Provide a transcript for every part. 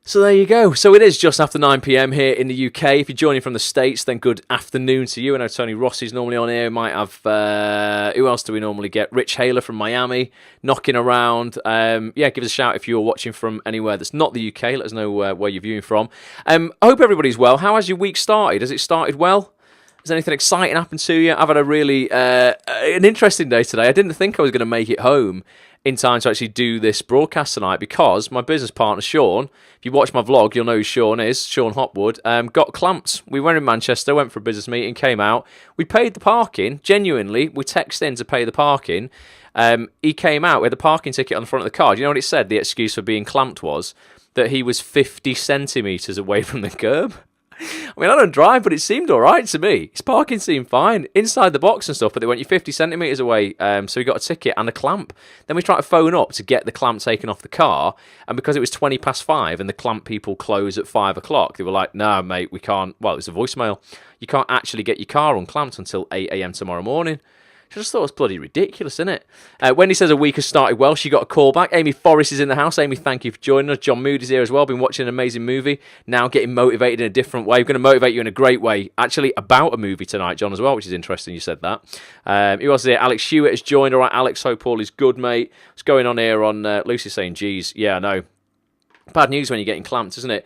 So there you go. So it is just after 9 p.m. here in the UK. If you're joining from the States, then good afternoon to you. I know Tony Rossi's normally on here. We might have, who else do we normally get? Rich Haler from Miami knocking around. Yeah, give us a shout if you're watching from anywhere that's not the UK. Let us know where you're viewing from. I hope everybody's well. How has your week started? Has it started well? Has anything exciting happened to you? I've had a really an interesting day today. I didn't think I was going to make it home in time to actually do this broadcast tonight because my business partner, Sean, if you watch my vlog, you'll know who Sean is, Sean Hopwood, got clamped. We were in Manchester, went for a business meeting, came out. We paid the parking, genuinely. We texted in to pay the parking. He came out with a parking ticket on the front of the car. Do you know what it said? The excuse for being clamped was that he was 50 centimetres away from the curb. I mean, I don't drive, but it seemed all right to me. His parking seemed fine inside the box and stuff, but they went, you're 50 centimetres away, so we got a ticket and a clamp. Then we tried to phone up to get the clamp taken off the car, and because it was 20 past 5 and the clamp people close at 5 o'clock, they were like, no, mate, we can't. Well, it was a voicemail. You can't actually get your car unclamped until 8 a.m. tomorrow morning. I just thought it was bloody ridiculous, isn't it? Wendy says a week has started well. She got a call back. Amy Forrest is in the house. Amy, thank you for joining us. John Moody's here as well. Been watching an amazing movie. Now getting motivated in a different way. We're going to motivate you in a great way. Actually, about a movie tonight, John, as well, which is interesting you said that. Who else is here? Alex Hewitt has joined. All right, Alex, hope all is good, mate. What's going on here on Lucy saying, geez, yeah, I know. Bad news when you're getting clamped, isn't it?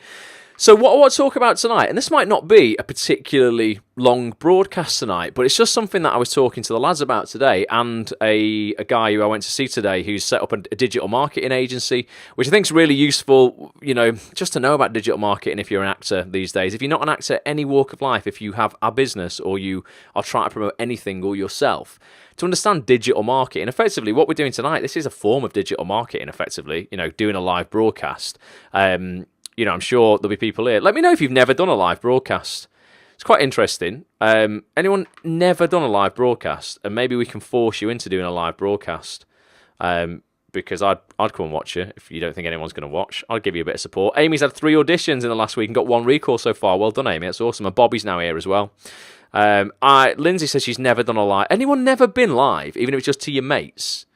So what I want to talk about tonight, and this might not be a particularly long broadcast tonight, but it's just something that I was talking to the lads about today, and a guy who I went to see today who's set up a digital marketing agency, which I think is really useful, you know, just to know about digital marketing if you're an actor these days. If you're not an actor, any walk of life, if you have a business or you are trying to promote anything or yourself, to understand digital marketing, effectively what we're doing tonight, this is a form of digital marketing, effectively, you know, doing a live broadcast. You know, I'm sure there'll be people here. Let me know if you've never done a live broadcast. It's quite interesting. Anyone never done a live broadcast? And maybe we can force you into doing a live broadcast. Because I'd come and watch you if you don't think anyone's going to watch. I'll give you a bit of support. Amy's had 3 auditions in the last week and got 1 recall so far. Well done, Amy. That's awesome. And Bobby's now here as well. Lindsay says she's never done a live. Anyone never been live, even if it's just to your mates?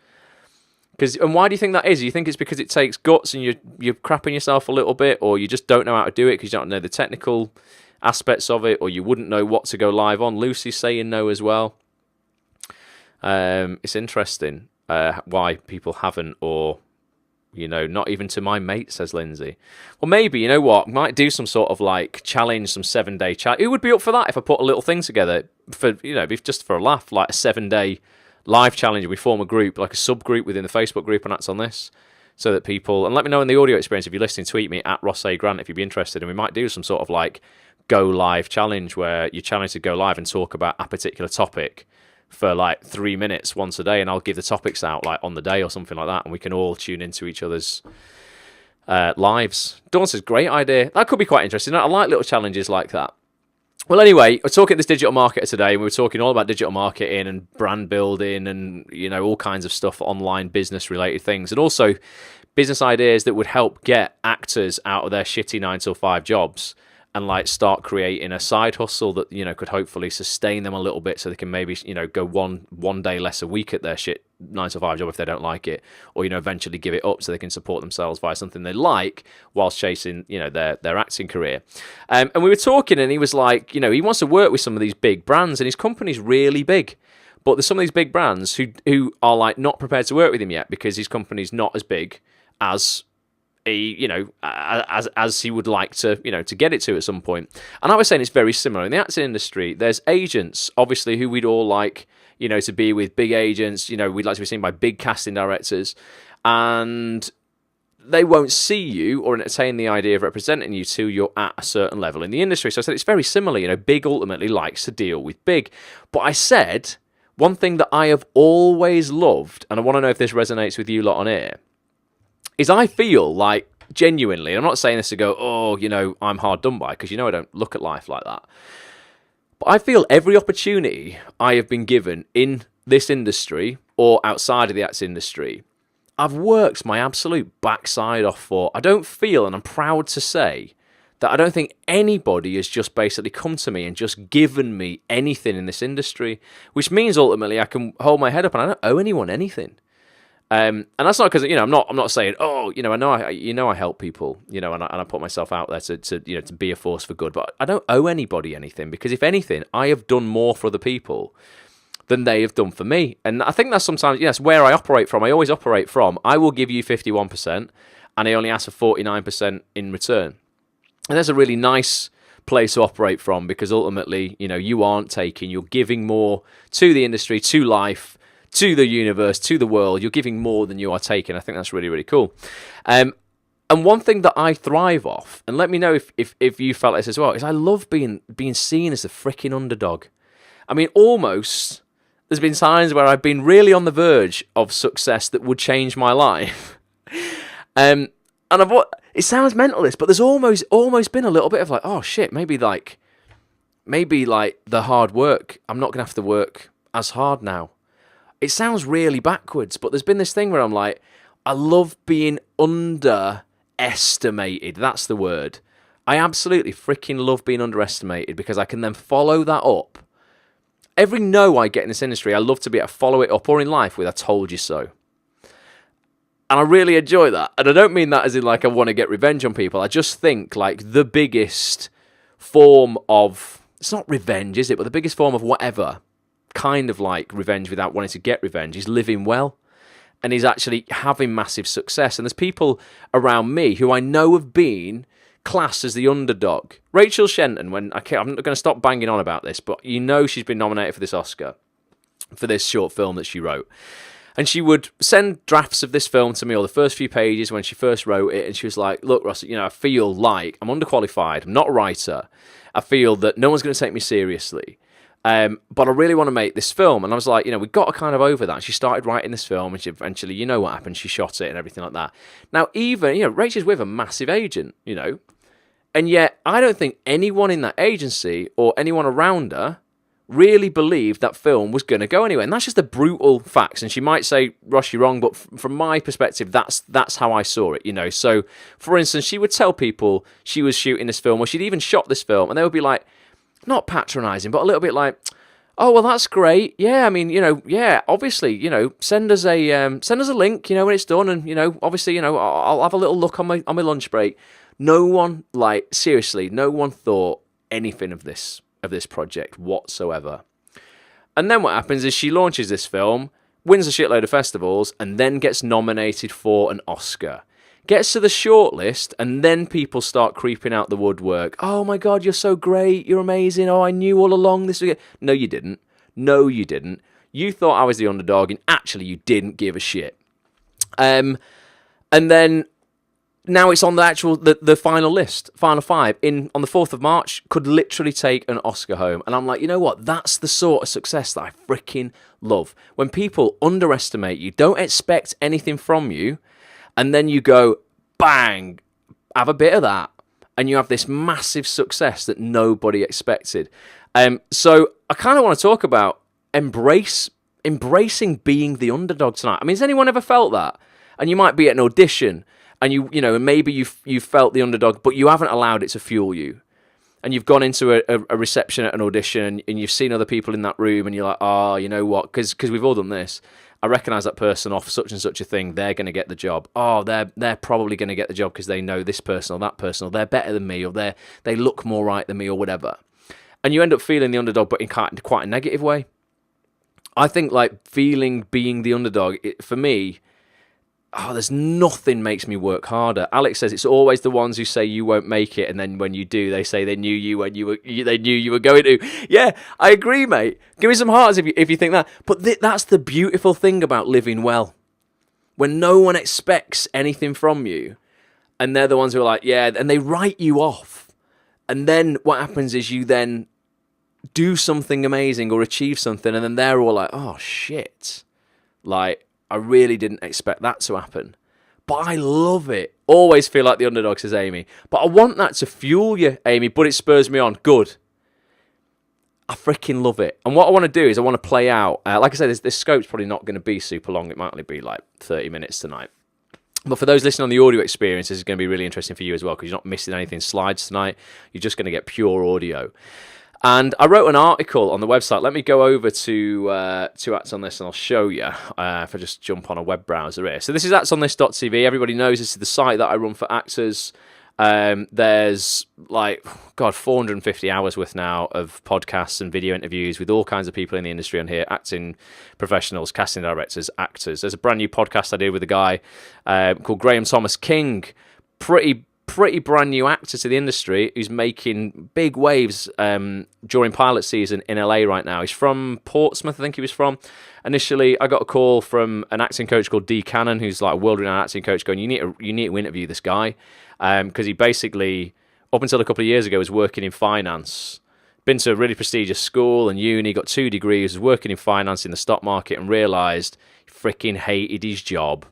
And why do you think that is? Do you think it's because it takes guts and you're crapping yourself a little bit, or you just don't know how to do it because you don't know the technical aspects of it, or you wouldn't know what to go live on? Lucy's saying no as well. It's interesting why people haven't, or, you know, not even to my mate, says Lindsay. Well, maybe, you know what, might do some sort of like challenge, some 7-day challenge. Who would be up for that if I put a little thing together for, you know, just for a laugh, like a 7-day live challenge? We form a group, like a subgroup within the Facebook group, and that's on this, so that people, and let me know in the audio experience if you're listening, tweet me at Ross A. Grant if you'd be interested, and we might do some sort of like go live challenge where you're challenged to go live and talk about a particular topic for like 3 minutes once a day, and I'll give the topics out like on the day or something like that, and we can all tune into each other's lives. Dawn says, great idea. That could be quite interesting. I like little challenges like that. Well, anyway, we're talking to this digital marketer today, and we were talking all about digital marketing and brand building and, you know, all kinds of stuff, online business-related things, and also business ideas that would help get actors out of their shitty 9-to-5 jobs and, like, start creating a side hustle that, you know, could hopefully sustain them a little bit so they can maybe, you know, go one day less a week at their shit 9-to-5 job if they don't like it, or, you know, eventually give it up so they can support themselves via something they like whilst chasing, you know, their acting career. And we were talking, and he was like, you know, he wants to work with some of these big brands, and his company's really big, but there's some of these big brands who are like not prepared to work with him yet because his company's not as big as you know, as he would like to, you know, to get it to at some point. And I was saying it's very similar in the acting industry. There's agents, obviously, who we'd all like, you know, to be with big agents. You know, we'd like to be seen by big casting directors, and they won't see you or entertain the idea of representing you till you're at a certain level in the industry. So I said it's very similar. You know, big ultimately likes to deal with big. But I said one thing that I have always loved, and I want to know if this resonates with you lot on air, is I feel like, genuinely, and I'm not saying this to go, oh, you know, I'm hard done by, because you know I don't look at life like that. But I feel every opportunity I have been given in this industry or outside of the arts industry, I've worked my absolute backside off for. I don't feel, and I'm proud to say, that I don't think anybody has just basically come to me and just given me anything in this industry, which means ultimately I can hold my head up and I don't owe anyone anything. And that's not because I'm not saying, oh, I help people, and I put myself out there to be a force for good. But I don't owe anybody anything, because if anything, I have done more for other people than they have done for me. And I think that's sometimes, yes, where I operate from. I always operate from, I will give you 51%, and I only ask for 49% in return. And that's a really nice place to operate from, because ultimately, you aren't taking, you're giving more to the industry, to life, to the universe, to the world. You're giving more than you are taking. I think that's really, really cool. And one thing that I thrive off, and let me know if you felt this as well, is I love being seen as the freaking underdog. I mean, almost, there's been times where I've been really on the verge of success that would change my life. And it sounds mental, this, but there's almost been a little bit of like, oh shit, maybe the hard work, I'm not going to have to work as hard now. It sounds really backwards, but there's been this thing where I'm like, I love being underestimated. That's the word. I absolutely freaking love being underestimated, because I can then follow that up. Every no I get in this industry, I love to be able to follow it up, or in life with, I told you so. And I really enjoy that. And I don't mean that as in like I want to get revenge on people. I just think like the biggest form of, it's not revenge, is it? But the biggest form of whatever kind of like revenge without wanting to get revenge is living well. And is actually having massive success. And there's people around me who I know have been classed as the underdog. Rachel Shenton, I'm not going to stop banging on about this, but she's been nominated for this Oscar for this short film that she wrote. And she would send drafts of this film to me, or the first few pages when she first wrote it, and she was like, look, Ross, I feel like I'm underqualified. I'm not a writer. I feel that no one's going to take me seriously. But I really want to make this film. And I was like, we've got to kind of over that. And she started writing this film, and she eventually, you know what happened? She shot it and everything like that. Now, even, Rachel's with a massive agent, and yet I don't think anyone in that agency or anyone around her really believed that film was going to go anywhere. And that's just the brutal facts. And she might say, Ross, you're wrong, but from my perspective, that's how I saw it, So, for instance, she would tell people she was shooting this film, or she'd even shot this film, and they would be like, not patronising, but a little bit like, oh, well, that's great. Yeah, I mean, yeah, obviously, send us a link, when it's done, and obviously, I'll have a little look on my lunch break. No one, seriously, no one thought anything of this project whatsoever. And then what happens is she launches this film, wins a shitload of festivals, and then gets nominated for an Oscar. Gets to the shortlist, and then people start creeping out the woodwork. Oh my God, you're so great. You're amazing. Oh, I knew all along this was good. No, you didn't. No, you didn't. You thought I was the underdog, and actually you didn't give a shit. And then now it's on the final list, final 5, on the 4th of March, could literally take an Oscar home. And I'm like, you know what? That's the sort of success that I freaking love. When people underestimate you, don't expect anything from you, and then you go, bang, have a bit of that, and you have this massive success that nobody expected. So I kind of want to talk about embracing being the underdog tonight. I mean, has anyone ever felt that? And you might be at an audition, and maybe you felt the underdog, but you haven't allowed it to fuel you. And you've gone into a reception at an audition, and you've seen other people in that room, and you're like, oh, you know what? Because we've all done this. I recognise that person off such and such a thing. They're going to get the job. Oh, they're probably going to get the job because they know this person or that person, or they're better than me, or they look more right than me, or whatever. And you end up feeling the underdog, but in quite a negative way. I think being the underdog, for me, there's nothing makes me work harder. Alex says it's always the ones who say you won't make it, and then when you do, they say they knew you when they knew you were going to. Yeah, I agree, mate. Give me some hearts if you think that. But that's the beautiful thing about living well, when no one expects anything from you, and they're the ones who are like, yeah, and they write you off. And then what happens is you then do something amazing or achieve something, and then they're all like, oh shit, I really didn't expect that to happen. But I love it. Always feel like the underdog, says Amy. But I want that to fuel you, Amy, but it spurs me on. Good. I freaking love it. And what I want to do is I want to play out. Like I said, this scope's probably not going to be super long. It might only be 30 minutes tonight. But for those listening on the audio experience, this is going to be really interesting for you as well, because you're not missing anything slides tonight. You're just going to get pure audio. And I wrote an article on the website. Let me go over to Acts on This and I'll show you if I just jump on a web browser here. So this is actsonthis.tv. Everybody knows this is the site that I run for actors. There's 450 hours worth now of podcasts and video interviews with all kinds of people in the industry on here, acting professionals, casting directors, actors. There's a brand new podcast I did with a guy called Graham Thomas King, pretty brand new actor to the industry who's making big waves during pilot season in LA right now. He's from Portsmouth, I think he was from. Initially, I got a call from an acting coach called D. Cannon, who's like a world-renowned acting coach, going, you need to interview this guy. Because he basically, up until a couple of years ago, was working in finance. Been to a really prestigious school and uni, got 2 degrees, was working in finance in the stock market and realised he freaking hated his job.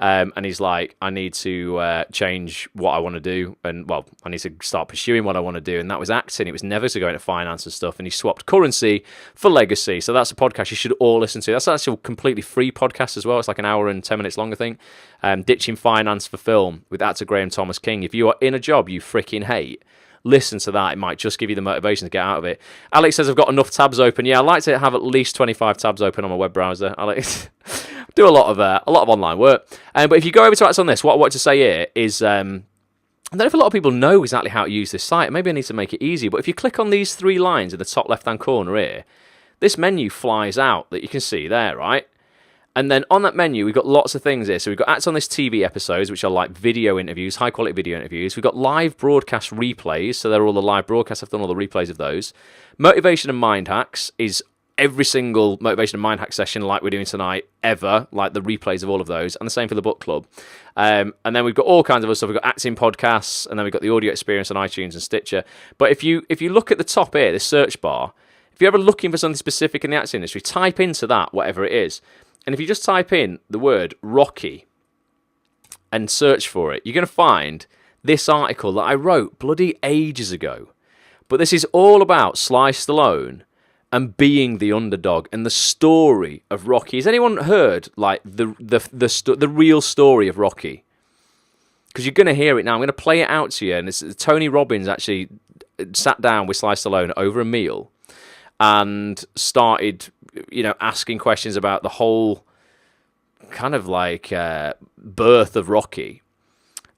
And he's like, I need to change what I want to do. And, well, I need to start pursuing what I want to do. And that was acting. It was never to go into finance and stuff. And he swapped currency for legacy. So that's a podcast you should all listen to. That's actually a completely free podcast as well. It's like an hour and 10 minutes long, I think. Ditching Finance for Film with actor Graham Thomas King. If you are in a job you freaking hate, listen to that. It might just give you the motivation to get out of it. Alex says I've got enough tabs open. Yeah, I like to have at least 25 tabs open on my web browser. I like do a lot of online work. But if you go over to Acts on This, what I want to say here is I don't know if a lot of people know exactly how to use this site. Maybe I need to make it easy. But if you click on these 3 lines in the top left-hand corner here, this menu flies out that you can see there, right? And then on that menu, we've got lots of things here. So we've got Acts on This TV episodes, which are like video interviews, high-quality video interviews. We've got live broadcast replays. So they're all the live broadcasts. I've done all the replays of those. Motivation and Mind Hacks is every single Motivation and Mind Hack session like we're doing tonight ever, like the replays of all of those. And the same for the book club. And then we've got all kinds of other stuff. We've got acting podcasts, and then we've got the audio experience on iTunes and Stitcher. But if you look at the top here, this search bar, if you're ever looking for something specific in the acting industry, type into that, whatever it is. And if you just type in the word Rocky and search for it, you're going to find this article that I wrote bloody ages ago. But this is all about Sly Stallone and being the underdog and the story of Rocky. Has anyone heard like the real story of Rocky? Because you're going to hear it now. I'm going to play it out to you. And Tony Robbins actually sat down with Sly Stallone over a meal and started, asking questions about the whole kind of like birth of Rocky,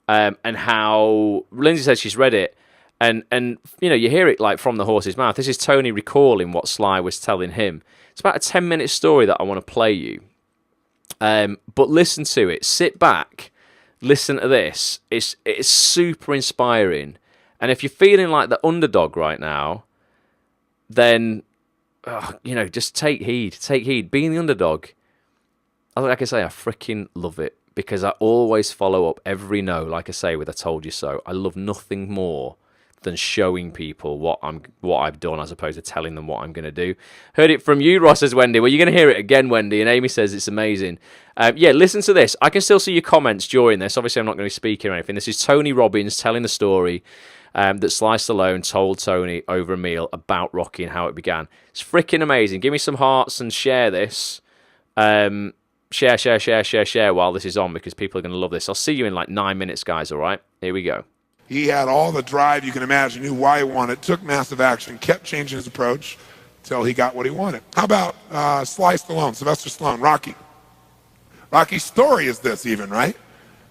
and how Lindsay said she's read it, and you hear it like from the horse's mouth. This is Tony recalling what Sly was telling him. It's about a 10-minute story that I want to play you, but listen to it. Sit back, listen to this. It's super inspiring, and if you're feeling like the underdog right now, then just take heed. Being the underdog, like I say, I freaking love it because I always follow up every no, like I say, with "I told you so." I love nothing more than showing people what I've done as opposed to telling them what I'm going to do. Heard it from you, Ross, says Wendy. Well, you're going to hear it again, Wendy. And Amy says it's amazing. Listen to this. I can still see your comments during this. Obviously, I'm not going to be speaking or anything. This is Tony Robbins telling the story that Sly Stallone told Tony over a meal about Rocky and how it began. It's freaking amazing. Give me some hearts and share this. Share while this is on because people are going to love this. I'll see you in like 9 minutes, guys, all right? Here we go. He had all the drive you can imagine, knew why he wanted, took massive action, kept changing his approach until he got what he wanted. How about Sly Stallone, Sylvester Stallone, Rocky? Rocky's story is this even, right?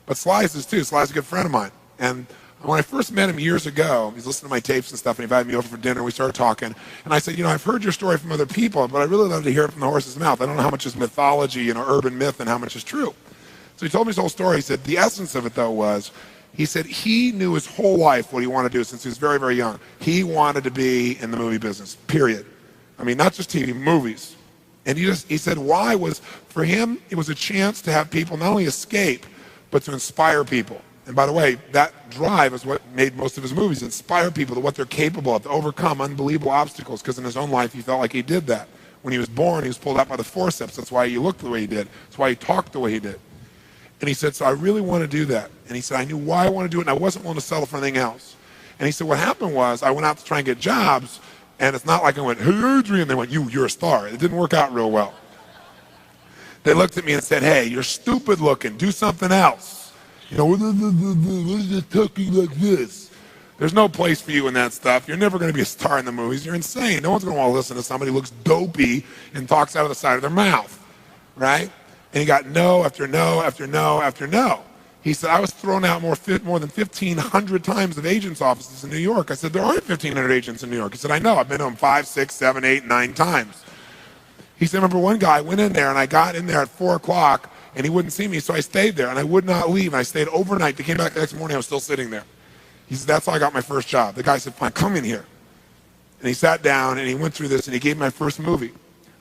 But Sly's is too. Sly's a good friend of mine. And when I first met him years ago, he's listening to my tapes and stuff, and he invited me over for dinner. We started talking, and I said, I've heard your story from other people, but I really love to hear it from the horse's mouth. I don't know how much is mythology, urban myth, and how much is true. So he told me his whole story. He said the essence of it, though, was he said he knew his whole life what he wanted to do since he was very, very young. He wanted to be in the movie business, period. I mean, not just TV, movies. And he said why was, for him, it was a chance to have people not only escape, but to inspire people. And by the way, that drive is what made most of his movies, inspire people to what they're capable of, to overcome unbelievable obstacles, because in his own life, he felt like he did that. When he was born, he was pulled out by the forceps. That's why he looked the way he did. That's why he talked the way he did. And he said, so I really want to do that. And he said, I knew why I want to do it, and I wasn't willing to settle for anything else. And he said, what happened was I went out to try and get jobs, and it's not like I went, hey, Adrian. They went, you're a star. It didn't work out real well. They looked at me and said, hey, you're stupid looking. Do something else. What is it talking like this? There's no place for you in that stuff. You're never going to be a star in the movies. You're insane. No one's going to want to listen to somebody who looks dopey and talks out of the side of their mouth, right? And he got no after no after no after no. He said, I was thrown out more than 1,500 times of agents' offices in New York. I said, there aren't 1,500 agents in New York. He said, I know. I've been to them 5, 6, 7, 8, 9 times. He said, remember one guy went in there, and I got in there at 4 o'clock, and he wouldn't see me, so I stayed there, and I would not leave. And I stayed overnight. They came back the next morning. I was still sitting there. He said, that's how I got my first job. The guy said, fine, come in here. And he sat down, and he went through this, and he gave me my first movie.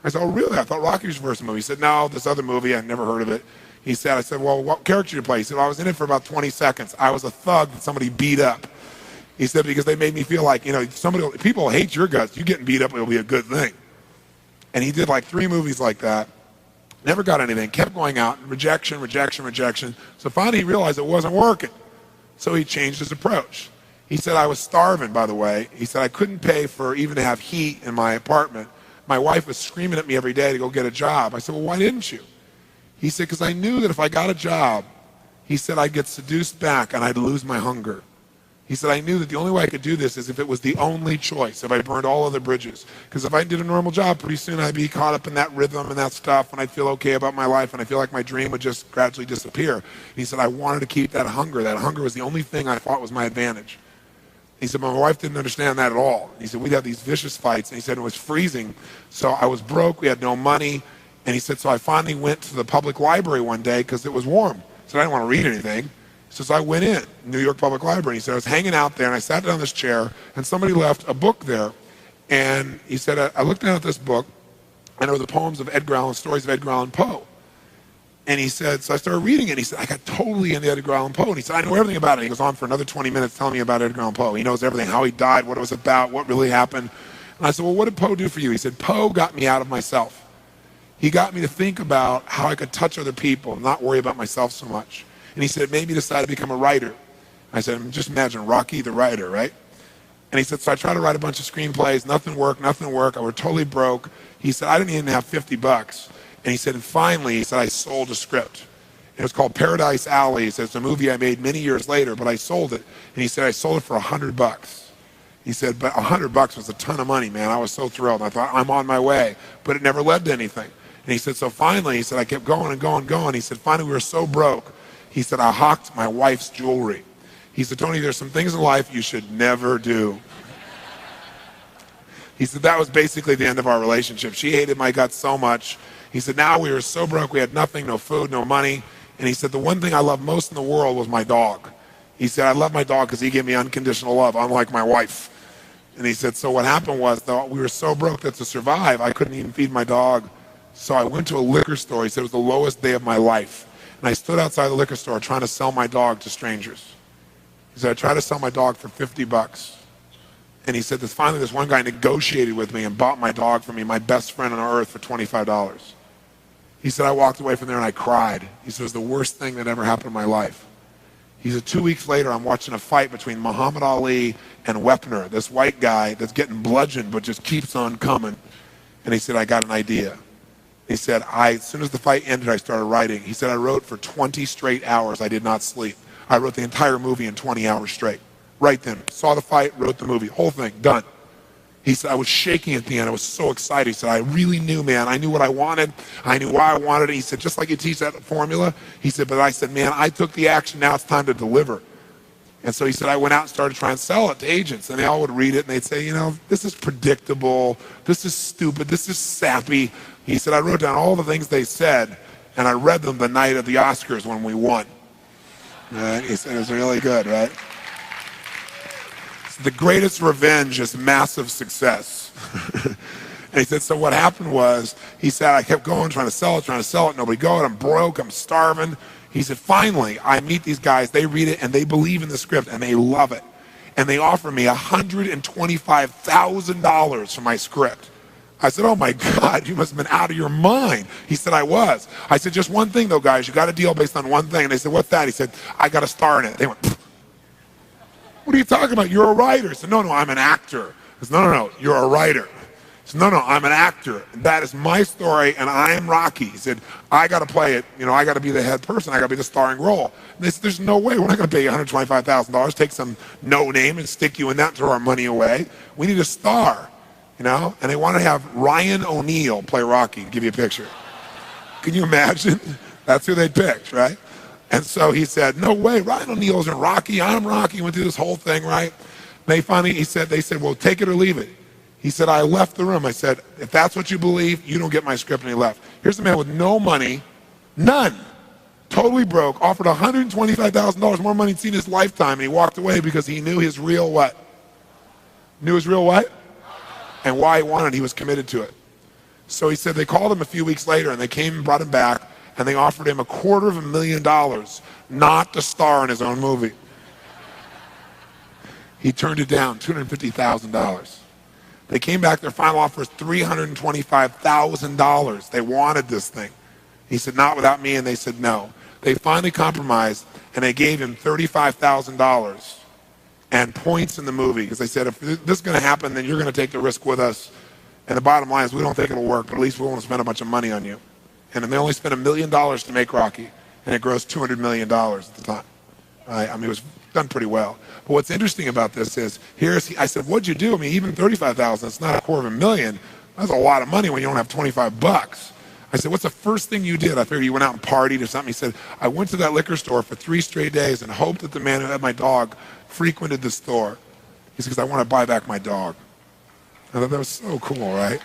I said, oh, really? I thought Rocky was your first movie. He said, no, this other movie, I'd never heard of it. He said, I said, well, what character did you play? He said, well, I was in it for about 20 seconds. I was a thug that somebody beat up. He said, because they made me feel like, people hate your guts. You getting beat up will be a good thing. And he did like 3 movies like that. Never got anything. Kept going out. Rejection, rejection, rejection. So finally he realized it wasn't working. So he changed his approach. He said, I was starving, by the way. He said, I couldn't pay for even to have heat in my apartment. My wife was screaming at me every day to go get a job. I said, well, why didn't you? He said, because I knew that if I got a job, he said, I'd get seduced back and I'd lose my hunger. He said, I knew that the only way I could do this is if it was the only choice, if I burned all other bridges. Because if I did a normal job, pretty soon I'd be caught up in that rhythm and that stuff, and I'd feel okay about my life, and I feel like my dream would just gradually disappear. And he said, I wanted to keep that hunger. That hunger was the only thing I thought was my advantage. He said, my wife didn't understand that at all. He said, we'd have these vicious fights, and he said, it was freezing. So I was broke, we had no money, and he said, so I finally went to the public library one day because it was warm. So I didn't want to read anything. So I went in, New York Public Library. He said, I was hanging out there, and I sat down in this chair, and somebody left a book there. And he said, I looked down at this book, and there were the poems of Edgar Allan, stories of Edgar Allan Poe. And he said, so I started reading it, and he said, I got totally into Edgar Allan Poe. And he said, I know everything about it. He goes on for another 20 minutes telling me about Edgar Allan Poe. He knows everything, how he died, what it was about, what really happened. And I said, well, what did Poe do for you? He said, Poe got me out of myself. He got me to think about how I could touch other people and not worry about myself so much. And he said, it made me decide to become a writer. I said, just imagine Rocky the writer, right? And he said, so I tried to write a bunch of screenplays, nothing worked. I was totally broke. He said, I didn't even have $50. And he said, and finally, he said, I sold a script. It was called Paradise Alley. He said, it's a movie I made many years later, but I sold it. And he said, I sold it for $100. He said, but $100 was a ton of money, man. I was so thrilled. I thought, I'm on my way. But it never led to anything. And he said, so finally, he said, I kept going and going and going. He said, finally, we were so broke. He said, I hawked my wife's jewelry. He said, Tony, there's some things in life you should never do. He said, that was basically the end of our relationship. She hated my guts so much. He said, now we were so broke, we had nothing, no food, no money. And he said, the one thing I loved most in the world was my dog. He said, I love my dog because he gave me unconditional love, unlike my wife. And he said, so what happened was, though, we were so broke that to survive, I couldn't even feed my dog. So I went to a liquor store. He said, it was the lowest day of my life. And I stood outside the liquor store trying to sell my dog to strangers. He said, I tried to sell my dog for $50. And he said, finally this one guy negotiated with me and bought my dog for me, my best friend on earth, for $25. He said, I walked away from there and I cried. He said, it was the worst thing that ever happened in my life. He said, 2 weeks later, I'm watching a fight between Muhammad Ali and Wepner, this white guy that's getting bludgeoned but just keeps on coming. And he said, I got an idea. He said, as soon as the fight ended, I started writing. He said, I wrote for 20 straight hours. I did not sleep. I wrote the entire movie in 20 hours straight. Right then. Saw the fight, wrote the movie. Whole thing, done. He said, I was shaking at the end. I was so excited. He said, I really knew, man. I knew what I wanted. I knew why I wanted it. He said, just like you teach that formula. He said, but I said, man, I took the action. Now it's time to deliver. And so he said, I went out and started trying to sell it to agents. And they all would read it, and they'd say, this is predictable. This is stupid. This is sappy. He said, I wrote down all the things they said, and I read them the night of the Oscars when we won. Right? He said, it was really good, right? The greatest revenge is massive success. And he said, so what happened was, he said, I kept going, trying to sell it, nobody go, I'm broke, I'm starving. He said, finally, I meet these guys, they read it, and they believe in the script, and they love it. And they offer me $125,000 for my script. I said, oh my God, you must have been out of your mind. He said, I was. I said, just one thing though, guys, you got a deal based on one thing. And they said, what's that? He said, I got a star in it. They went, pfft. What are you talking about? You're a writer. I said, no, I'm an actor. He said, no, you're a writer. said, no, I'm an actor. That is my story, and I am Rocky. He said, I got to play it. I got to be the head person. I got to be the starring role. And they said, there's no way. We're not going to pay you $125,000, take some no name and stick you in that and throw our money away. We need a star, And they want to have Ryan O'Neal play Rocky, to give you a picture. Can you imagine? That's who they picked, right? And so he said, no way, Ryan O'Neal isn't Rocky. I'm Rocky. Went through this whole thing, right? They said, well, take it or leave it. He said, I left the room. I said, if that's what you believe, you don't get my script. And he left. Here's a man with no money, none, totally broke, offered $125,000 more money than he'd seen in his lifetime. And he walked away because he knew his real what? Knew his real what? And why he wanted it. He was committed to it. So he said they called him a few weeks later, and they came and brought him back, and they offered him $250,000 not to star in his own movie. He turned it down, $250,000. They came back, their final offer was $325,000. They wanted this thing. He said, not without me, and they said no. They finally compromised, and they gave him $35,000 and points in the movie, because they said, if this is going to happen, then you're going to take the risk with us. And the bottom line is, we don't think it'll work, but at least we won't spend a bunch of money on you. And then they only spent $1 million to make Rocky, and it grossed $200 million at the time. Right? I mean, it was done pretty well. But what's interesting about this is, I said, what'd you do? I mean, even $35,000, it's not $250,000. That's a lot of money when you don't have $25. I said, what's the first thing you did? I figured you went out and partied or something. He said, I went to that liquor store for 3 straight days and hoped that the man who had my dog frequented the store. He said, because I want to buy back my dog. I thought that was so cool, right?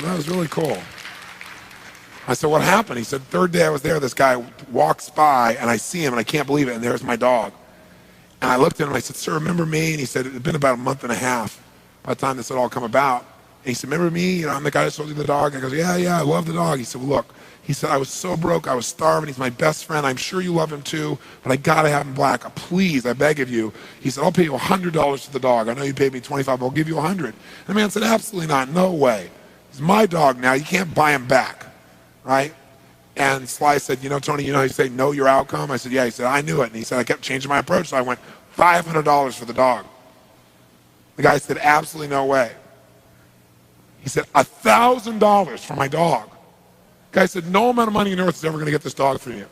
That was really cool. I said, what happened? He said, third day I was there, this guy walks by, and I see him, and I can't believe it, and there's my dog. And I looked at him, and I said, sir, remember me? And he said, it had been about a month and a half by the time this had all come about. And he said, remember me? I'm the guy that sold you the dog. I goes, yeah, I love the dog. He said, well, look. He said, I was so broke, I was starving. He's my best friend. I'm sure you love him too, but I got to have him black. Please, I beg of you. He said, I'll pay you $100 for the dog. I know you paid me $25, but I'll give you $100. And the man said, absolutely not. No way. He's my dog now. You can't buy him back, right? And Sly said, Tony, how you say know your outcome? I said, yeah. He said, I knew it. And he said, I kept changing my approach. So I went, $500 for the dog. The guy said, absolutely no way. He said, $1,000 for my dog. The guy said, no amount of money on earth is ever going to get this dog from you.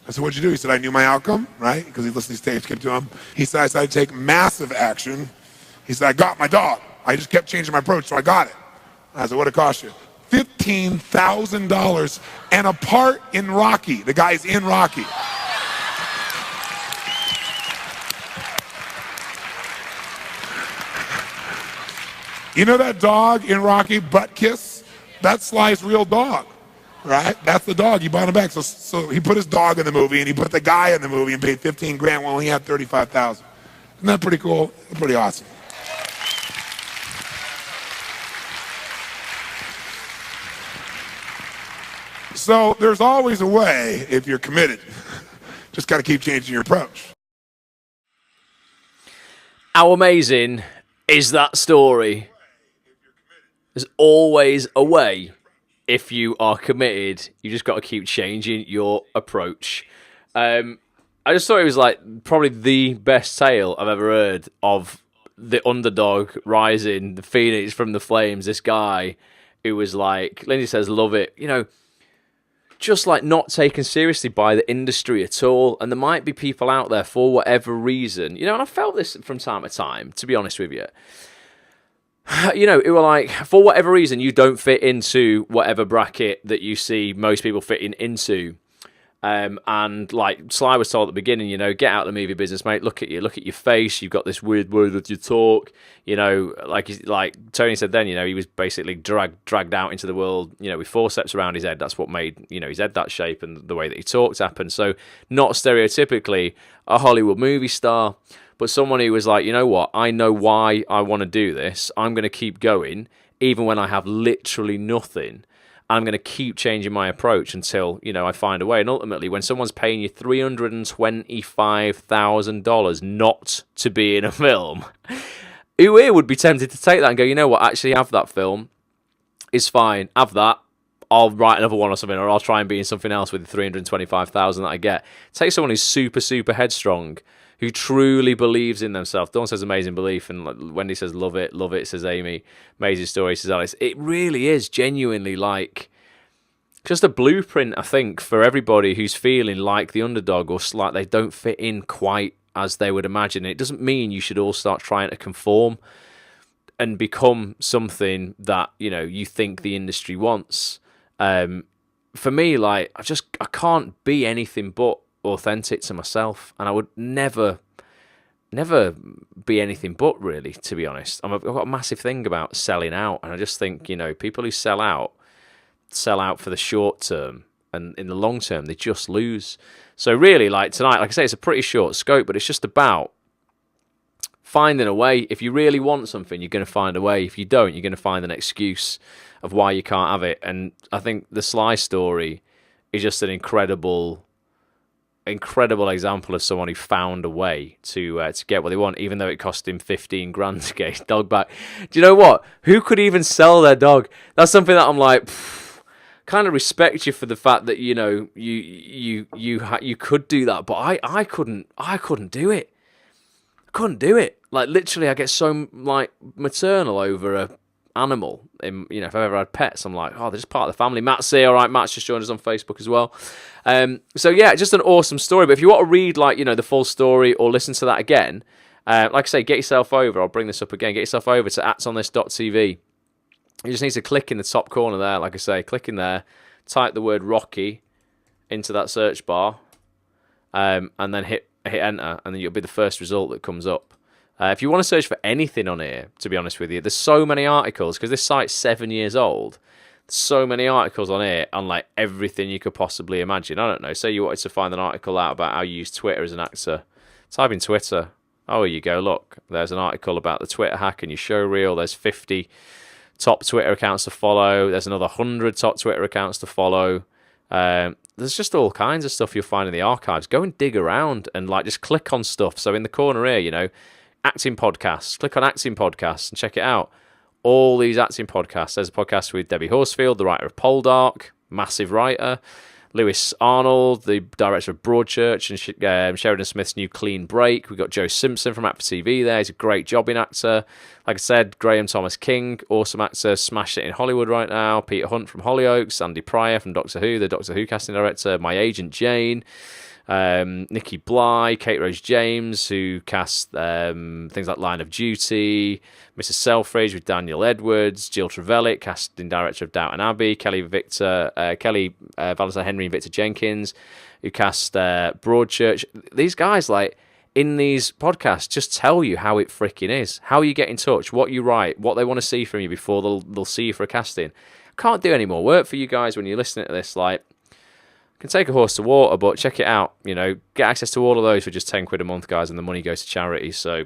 I said, what'd you do? He said, I knew my outcome, right? Because he listened to these tapes, kept to him. He said, I decided to take massive action. He said, I got my dog. I just kept changing my approach, so I got it. I said, what'd it cost you? $15,000 and a part in Rocky. The guy's in Rocky. You know that dog in Rocky, Butt Kiss? That's Sly's real dog, right? That's the dog. He bought him back. So he put his dog in the movie, and he put the guy in the movie and paid $15,000 while he had $35,000. Isn't that pretty cool? Pretty awesome. So there's always a way if you're committed. Just got to keep changing your approach. How amazing is that story? There's always a way if you are committed. You just got to keep changing your approach. I just thought it was like probably the best tale I've ever heard of the underdog rising, the phoenix from the flames. This guy who was like, Lindsay says, love it. Just like not taken seriously by the industry at all. And there might be people out there for whatever reason, and I felt this from time to time, to be honest with you. It were like, for whatever reason, you don't fit into whatever bracket that you see most people fitting into. And like Sly was told at the beginning, get out of the movie business, mate. Look at your face. You've got this weird way that you talk. Like Tony said then, he was basically dragged out into the world, with forceps around his head. That's what made, his head that shape, and the way that he talked happened. So not stereotypically a Hollywood movie star, but someone who was like, you know what? I know why I want to do this. I'm going to keep going, even when I have literally nothing. I'm going to keep changing my approach until, I find a way. And ultimately, when someone's paying you $325,000 not to be in a film, who here would be tempted to take that and go, you know what, actually have that film. It's fine. Have that. I'll write another one or something, or I'll try and be in something else with the $325,000 that I get. Take someone who's super, super headstrong, who truly believes in themselves. Dawn says amazing belief, and like Wendy says love it, says Amy. Amazing story, says Alice. It really is genuinely like just a blueprint, I think, for everybody who's feeling like the underdog or like they don't fit in quite as they would imagine. It doesn't mean you should all start trying to conform and become something that, you know, you think the industry wants. For me, like, I can't be anything but authentic to myself, and I would never be anything but, really, to be honest. I've got a massive thing about selling out, and I just think, you know, people who sell out for the short term, and in the long term they just lose. So really, like tonight, like I say, it's a pretty short scope, but it's just about finding a way. If you really want something, you're going to find a way. If you don't, you're going to find an excuse of why you can't have it. And I think the Sly story is just an incredible example of someone who found a way to get what they want, even though it cost him 15 grand to get his dog back. Do you know what? Who could even sell their dog? That's something that I'm like, kind of respect you for the fact that, you know, you could do that, but I couldn't do it. I couldn't do it. Like, literally, I get so like maternal over a animal. You know, if I've ever had pets, I'm like, oh, they're just part of the family. Matt's here, all right. Matt's just joined us on Facebook as well. So yeah, just an awesome story. But if you want to read, like, you know, the full story or listen to that again, like I say, get yourself over. I'll bring this up again. Get yourself over to actsonthis.tv. You just need to click in the top corner there. Like I say, click in there, type the word Rocky into that search bar, and then hit enter, and then you'll be the first result that comes up. If you want to search for anything on here, to be honest with you, there's so many articles, because this site's 7 years old. There's so many articles on here on like everything you could possibly imagine. I don't know, say you wanted to find an article out about how you use Twitter as an actor. Type in Twitter. Oh, here you go, look. There's an article about the Twitter hack and your show reel. There's 50 top Twitter accounts to follow. There's another 100 top Twitter accounts to follow. There's just all kinds of stuff you'll find in the archives. Go and dig around and like just click on stuff. So in the corner here, you know, acting podcasts. Click on acting podcasts and check it out. All these acting podcasts. There's a podcast with Debbie Horsfield, the writer of Poldark, massive writer. Lewis Arnold, the director of Broadchurch, and Sheridan Smith's new Clean Break. We've got Joe Simpson from Apple TV there. He's a great jobbing actor. Like I said, Graham Thomas King, awesome actor, smashed it in Hollywood right now. Peter Hunt from Hollyoaks. Andy Pryor from Doctor Who, the Doctor Who casting director. My Agent Jane. Nikki Bly, Kate Rose James, who cast things like Line of Duty, Mrs. Selfridge with Daniel Edwards, Jill Trevelyan, casting director of Downton Abbey, Kelly Valentine Henry and Victor Jenkins, who cast Broadchurch. These guys, like, in these podcasts, just tell you how it freaking is, how you get in touch, what you write, what they want to see from you before they'll see you for a casting. Can't do any more work for you guys when you're listening to this, like. Can take a horse to water, but check it out. You know, get access to all of those for just £10 a month, guys, and the money goes to charity. So,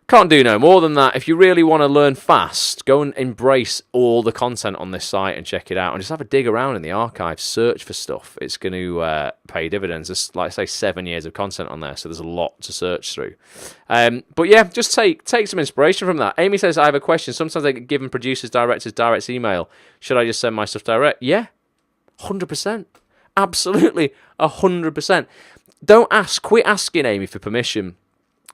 can't do no more than that. If you really want to learn fast, go and embrace all the content on this site and check it out, and just have a dig around in the archives, search for stuff. It's going to pay dividends. There's, like I say, 7 years of content on there, so there's a lot to search through. But yeah, just take some inspiration from that. Amy says, I have a question. Sometimes I get given producers, directors, direct email. Should I just send my stuff direct? Yeah, 100%. Absolutely, 100%. Don't ask. Quit asking Amy for permission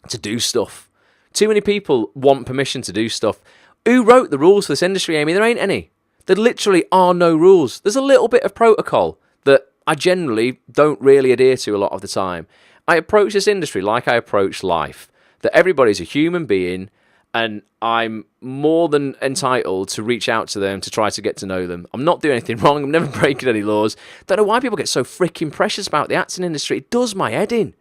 to do stuff. Too many people want permission to do stuff. Who wrote the rules for this industry, Amy? There ain't any. There literally are no rules. There's a little bit of protocol that I generally don't really adhere to a lot of the time. I approach this industry like I approach life. That everybody's a human being, and I'm more than entitled to reach out to them to try to get to know them. I'm not doing anything wrong. I'm never breaking any laws. Don't know why people get so freaking precious about the acting industry. It does my head in.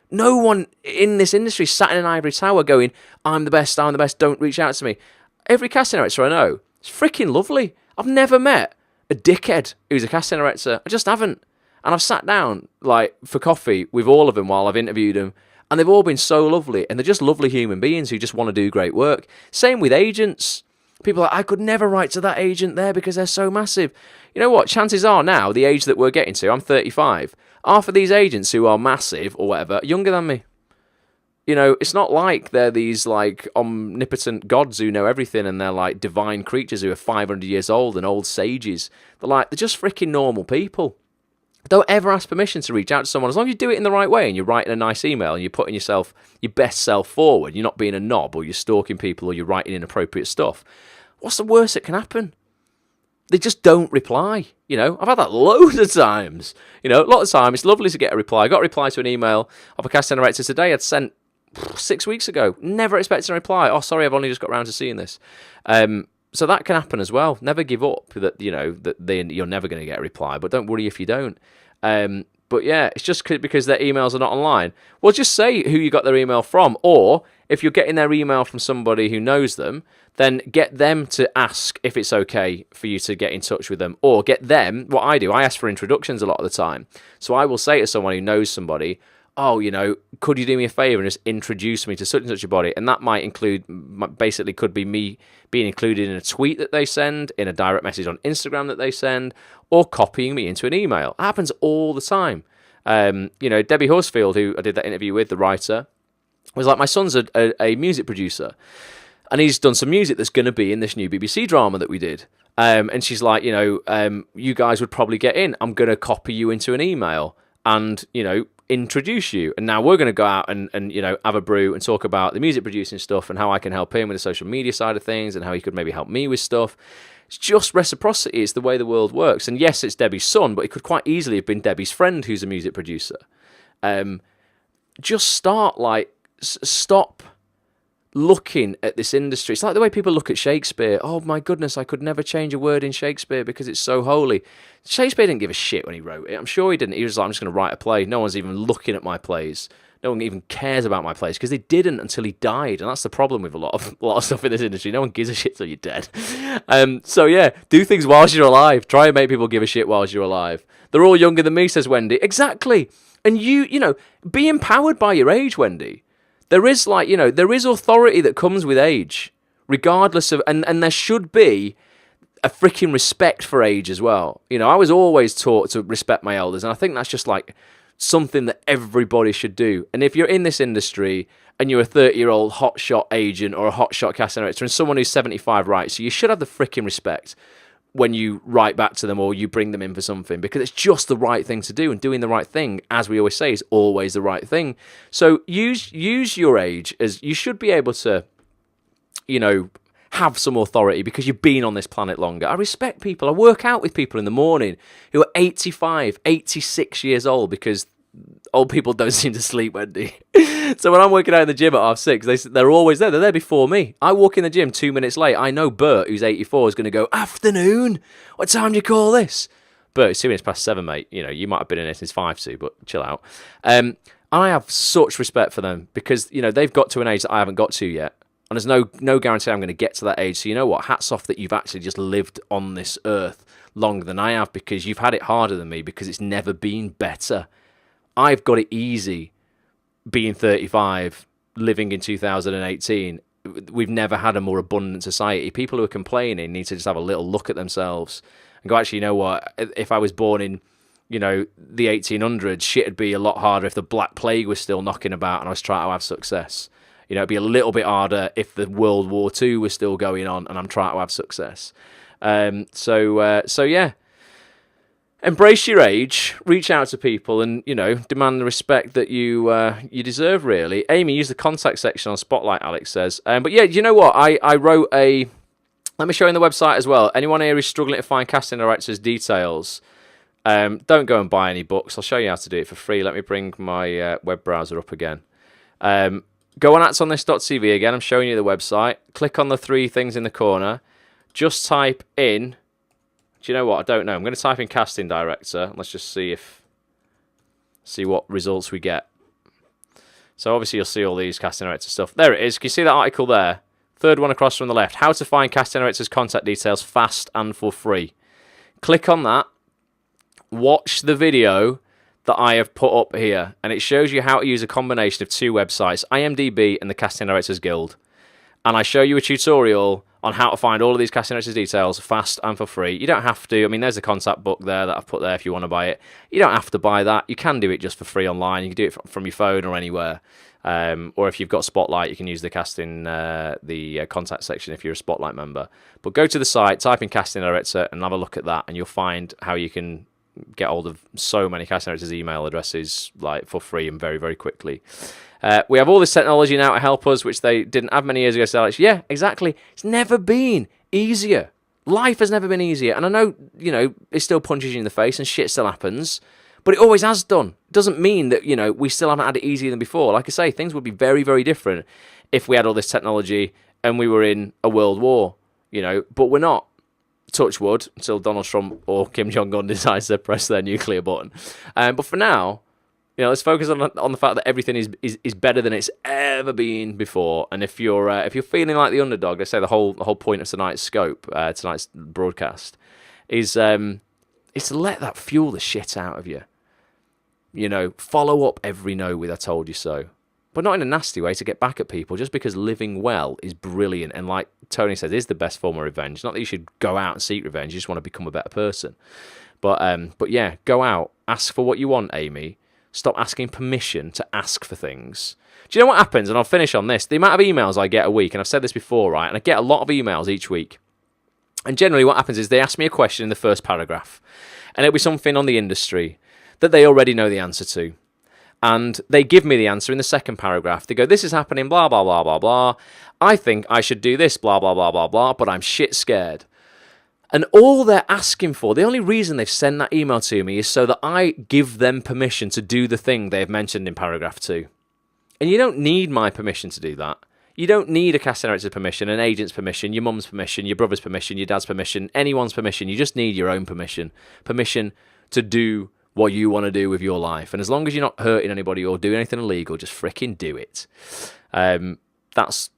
No one in this industry sat in an ivory tower going, I'm the best, don't reach out to me. Every casting director I know is freaking lovely. I've never met a dickhead who's a casting director. I just haven't. And I've sat down like for coffee with all of them while I've interviewed them. And they've all been so lovely, and they're just lovely human beings who just want to do great work. Same with agents. People are like, I could never write to that agent there because they're so massive. You know what? Chances are now, the age that we're getting to, I'm 35, half of these agents who are massive or whatever are younger than me. You know, it's not like they're these like omnipotent gods who know everything and they're like divine creatures who are 500 years old and old sages. They're just freaking normal people. Don't ever ask permission to reach out to someone. As long as you do it in the right way and you're writing a nice email and you're putting yourself, your best self forward, you're not being a knob or you're stalking people or you're writing inappropriate stuff. What's the worst that can happen? They just don't reply. I've had that loads of times. A lot of time it's lovely to get a reply. I got a reply to an email of a casting director today I'd sent 6 weeks ago. Never expected a reply. Oh, sorry, I've only just got around to seeing this. So that can happen as well. Never give up that you're never going to get a reply, but don't worry if you don't. But yeah, it's just because their emails are not online. Well, just say who you got their email from, or if you're getting their email from somebody who knows them, then get them to ask if it's okay for you to get in touch with them, or get them, what I do, I ask for introductions a lot of the time. So I will say to someone who knows somebody, oh, could you do me a favour and just introduce me to such and such a body? And that might include, basically could be me being included in a tweet that they send, in a direct message on Instagram that they send, or copying me into an email. It happens all the time. Debbie Horsfield, who I did that interview with, the writer, was like, my son's a music producer, and he's done some music that's going to be in this new BBC drama that we did. And she's like, you guys would probably get in. I'm going to copy you into an email and, introduce you. And now we're going to go out and have a brew and talk about the music producing stuff and how I can help him with the social media side of things and how he could maybe help me with stuff. It's just reciprocity. It's the way the world works. And yes, it's Debbie's son, but it could quite easily have been Debbie's friend who's a music producer. Just stop looking at this industry. It's like the way people look at Shakespeare. Oh my goodness, I could never change a word in Shakespeare because it's so holy. Shakespeare didn't give a shit when he wrote it. I'm sure he didn't. He was like, I'm just going to write a play. No one's even looking at my plays. No one even cares about my plays because they didn't until he died, and that's the problem with a lot of stuff in this industry. No one gives a shit till you're dead. So yeah, do things whilst you're alive. Try and make people give a shit whilst you're alive. They're all younger than me, says Wendy. Exactly. And be empowered by your age, Wendy. There is there is authority that comes with age, regardless of, and there should be a freaking respect for age as well. I was always taught to respect my elders, and I think that's just like something that everybody should do. And if you're in this industry and you're a 30-year-old hotshot agent or a hotshot casting director and someone who's 75 writes, so you should have the freaking respect when you write back to them or you bring them in for something, because it's just the right thing to do, and doing the right thing, as we always say, is always the right thing. So use your age as you should be able to, have some authority because you've been on this planet longer. I respect people. I work out with people in the morning who are 85, 86 years old because old people don't seem to sleep, Wendy. So when I'm working out in the gym at 6:30, they're always there. They're there before me. I walk in the gym 2 minutes late. I know Bert, who's 84, is going to go, afternoon? What time do you call this? Bert, it's 2 minutes past 7, mate. You might have been in it since 5 to, but chill out. I have such respect for them because, they've got to an age that I haven't got to yet. And there's no guarantee I'm going to get to that age. So you know what? Hats off that you've actually just lived on this earth longer than I have, because you've had it harder than me because it's never been better. I've got it easy being 35, living in 2018. We've never had a more abundant society. People who are complaining need to just have a little look at themselves and go, actually, you know what? If I was born in, the 1800s, shit would be a lot harder if the Black Plague was still knocking about and I was trying to have success. It'd be a little bit harder if the World War II was still going on and I'm trying to have success. So yeah. Embrace your age, reach out to people, and demand the respect that you deserve. Really, Amy, use the contact section on Spotlight. Alex says, but yeah, you know what? I wrote a. Let me show you on the website as well. Anyone here who's struggling to find casting directors' details, don't go and buy any books. I'll show you how to do it for free. Let me bring my web browser up again. Go on actsonthis.tv again. I'm showing you the website. Click on the 3 things in the corner. Just type in. Do you know what? I don't know. I'm going to type in casting director. Let's just see what results we get. So obviously you'll see all these casting director stuff. There it is. Can you see that article there? Third one across from the left. How to find casting directors' contact details fast and for free. Click on that. Watch the video that I have put up here, and it shows you how to use a combination of 2 websites, IMDb and the Casting Directors Guild. And I show you a tutorial on how to find all of these casting directors' details fast and for free. You don't have to. I mean, there's a contact book there that I've put there if you want to buy it. You don't have to buy that. You can do it just for free online. You can do it from your phone or anywhere. Or if you've got Spotlight, you can use the contact section if you're a Spotlight member. But go to the site, type in casting director, and have a look at that, and you'll find how you can get hold of so many cast narrators' email addresses like for free and very, very quickly. We have all this technology now to help us, which they didn't have many years ago. So, Alex, yeah, exactly. It's never been easier. Life has never been easier. And I know, it still punches you in the face and shit still happens, but it always has done. It doesn't mean that, we still haven't had it easier than before. Like I say, things would be very, very different if we had all this technology and we were in a world war, but we're not. Touch wood, until Donald Trump or Kim Jong-un decides to press their nuclear button. But for now, let's focus on the fact that everything is better than it's ever been before. And if you're feeling like the underdog, let's say the whole point of tonight's tonight's broadcast, is to let that fuel the shit out of you. Follow up every no with "I told you so." But not in a nasty way to get back at people, just because living well is brilliant. And like Tony says, is the best form of revenge. Not that you should go out and seek revenge. You just want to become a better person. But yeah, go out. Ask for what you want, Amy. Stop asking permission to ask for things. Do you know what happens? And I'll finish on this. The amount of emails I get a week, and I've said this before, right? And I get a lot of emails each week. And generally what happens is they ask me a question in the first paragraph. And it'll be something on the industry that they already know the answer to. And they give me the answer in the second paragraph. They go, this is happening, blah, blah, blah, blah, blah. I think I should do this, blah, blah, blah, blah, blah, but I'm shit scared. And all they're asking for, the only reason they've sent that email to me is so that I give them permission to do the thing they've mentioned in paragraph 2. And you don't need my permission to do that. You don't need a casting director's permission, an agent's permission, your mum's permission, your brother's permission, your dad's permission, anyone's permission. You just need your own permission. Permission to do what you want to do with your life. And as long as you're not hurting anybody or doing anything illegal, just fricking do it. That's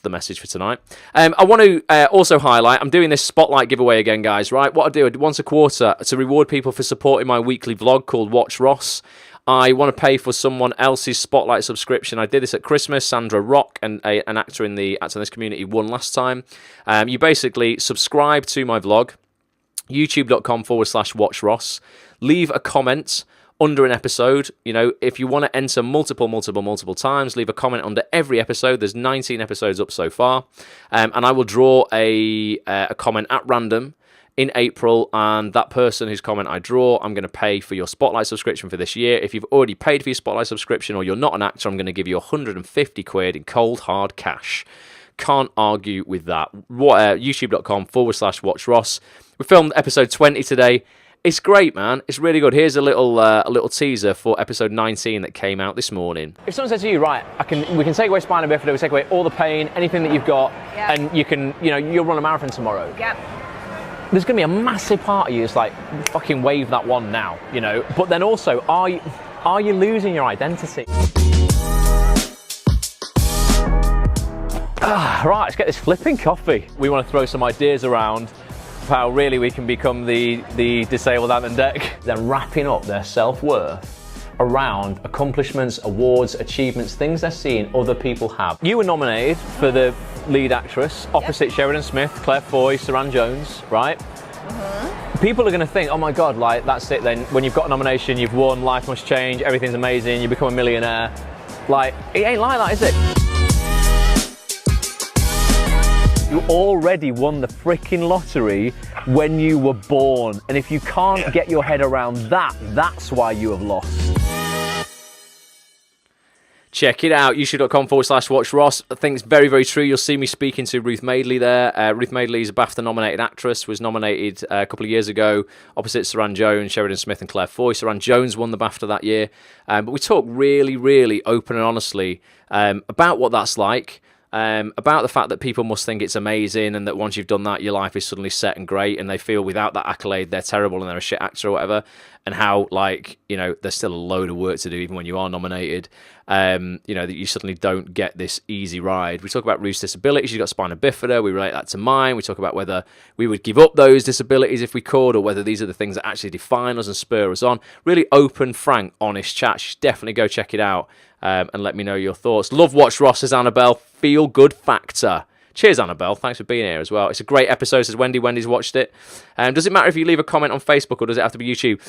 the message for tonight. I want to also highlight, I'm doing this spotlight giveaway again, guys, right? What I do once a quarter to reward people for supporting my weekly vlog called Watch Ross. I want to pay for someone else's spotlight subscription. I did this at Christmas. Sandra Rock, an actor in the Actor in This community, won last time. You basically subscribe to my vlog, youtube.com/Watch Ross. Leave a comment under an episode. If you want to enter multiple times, leave a comment under every episode. There's 19 episodes up so far. And I will draw a comment at random in April, and that person whose comment I draw, I'm going to pay for your Spotlight subscription for this year. If you've already paid for your Spotlight subscription or you're not an actor, I'm going to give you 150 quid in cold, hard cash. Can't argue with that. youtube.com/Watch Ross. We filmed episode 20 today. It's great, man. It's really good. Here's a little teaser for episode 19 that came out this morning. If someone said to you, right, we can take away spina bifida, we take away all the pain, anything that you've got, and you can, you'll run a marathon tomorrow. Yep. There's going to be a massive part of you that's like, fucking wave that one now, But then also, are you losing your identity? Right, let's get this flipping coffee. We want to throw some ideas around how really we can become the disabled ant and deck. They're wrapping up their self-worth around accomplishments, awards, achievements, things they're seeing other people have. You were nominated for the lead actress opposite Sheridan Smith, Claire Foy, Saran Jones, right? Mm-hmm. People are going to think, oh my God, like that's it then. When you've got a nomination, you've won, life must change, everything's amazing, you become a millionaire. Like, it ain't like that, is it? You already won the freaking lottery when you were born. And if you can't get your head around that, that's why you have lost. Check it out, youtube.com/Watch Ross. I think it's very, very true. You'll see me speaking to Ruth Madeley there. Ruth Madeley is a BAFTA-nominated actress, was nominated a couple of years ago opposite Saran Jones, Sheridan Smith and Claire Foy. Saran Jones won the BAFTA that year. But we talk really, really open and honestly about what that's like. About the fact that people must think it's amazing and that once you've done that, your life is suddenly set and great, and they feel without that accolade, they're terrible and they're a shit actor or whatever, and how, there's still a load of work to do even when you are nominated, that you suddenly don't get this easy ride. We talk about Ruth's disabilities. She's got spina bifida. We relate that to mine. We talk about whether we would give up those disabilities if we could, or whether these are the things that actually define us and spur us on. Really open, frank, honest chat. You should definitely go check it out. And let me know your thoughts. Love Watch Ross, says Annabelle. Feel good factor. Cheers, Annabelle. Thanks for being here as well. It's a great episode, says Wendy. Wendy's watched it. Does it matter if you leave a comment on Facebook or does it have to be YouTube?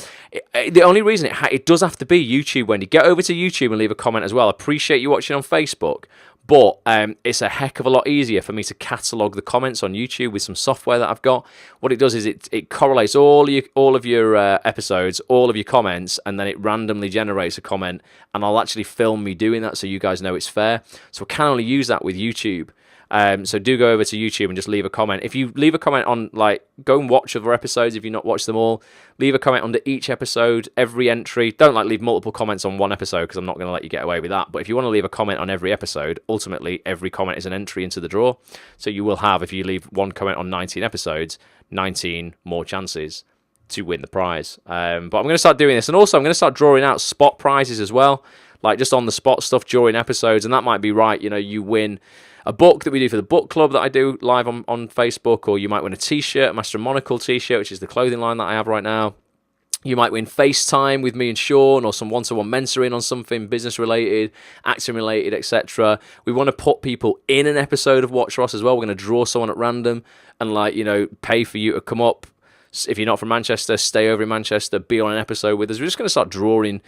The only reason it does have to be YouTube, Wendy. Get over to YouTube and leave a comment as well. Appreciate you watching on Facebook. But it's a heck of a lot easier for me to catalog the comments on YouTube with some software that I've got. What it does is it correlates all of your episodes, all of your comments, and then it randomly generates a comment, and I'll actually film me doing that so you guys know it's fair. So I can only use that with YouTube. So do go over to YouTube and just leave a comment. If you leave a comment on, like, go and watch other episodes if you've not watched them all. Leave a comment under each episode, every entry. Don't leave multiple comments on one episode because I'm not going to let you get away with that. But if you want to leave a comment on every episode, ultimately every comment is an entry into the draw. So you will have, if you leave one comment on 19 episodes, 19 more chances to win the prize. But I'm going to start doing this, and also I'm going to start drawing out spot prizes as well, like just on the spot stuff during episodes. And that might be right, you win a book that we do for the book club that I do live on Facebook, or you might win a t-shirt, a Master and Monocle t-shirt, which is the clothing line that I have right now. You might win FaceTime with me and Sean, or some one-to-one mentoring on something business-related, acting-related, etc. We want to put people in an episode of Watch Ross as well. We're going to draw someone at random and, pay for you to come up. If you're not from Manchester, stay over in Manchester, be on an episode with us. We're just going to start drawing